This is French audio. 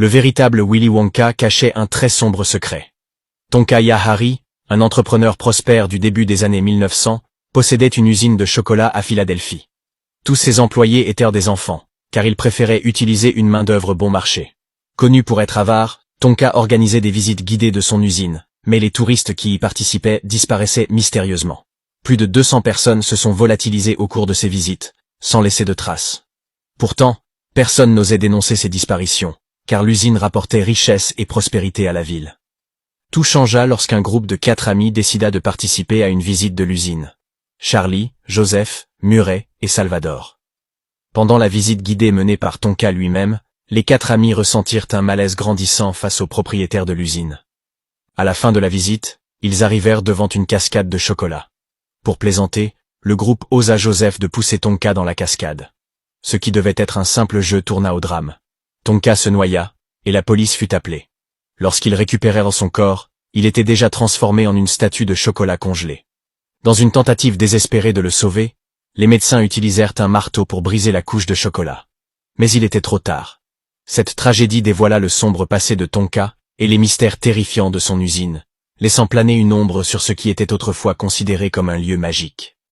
le véritable Willy Wonka cachait un très sombre secret. Tonka Hari, un entrepreneur prospère du début des années 1900, possédait une usine de chocolat à Philadelphie. Tous ses employés étaient des enfants, car il préférait utiliser une main-d'œuvre bon marché. Connu pour être avare, Tonka organisait des visites guidées de son usine, mais les touristes qui y participaient disparaissaient mystérieusement. Plus de 200 personnes se sont volatilisées au cours de ces visites, sans laisser de traces. Pourtant, personne n'osait dénoncer ces disparitions, car l'usine rapportait richesse et prospérité à la ville. Tout changea lorsqu'un groupe de 4 amis décida de participer à une visite de l'usine. Charlie, Joseph, Murray et Salvador. Pendant la visite guidée menée par Tonka lui-même, les 4 amis ressentirent un malaise grandissant face au propriétaire de l'usine. À la fin de la visite, ils arrivèrent devant une cascade de chocolat. Pour plaisanter, le groupe osa Joseph de pousser Tonka dans la cascade. Ce qui devait être un simple jeu tourna au drame. Tonka se noya, et la police fut appelée. Lorsqu'ils récupérèrent son corps, il était déjà transformé en une statue de chocolat congelé. Dans une tentative désespérée de le sauver, les médecins utilisèrent un marteau pour briser la couche de chocolat. Mais il était trop tard. Cette tragédie dévoila le sombre passé de Tonka et les mystères terrifiants de son usine, laissant planer une ombre sur ce qui était autrefois considéré comme un lieu magique.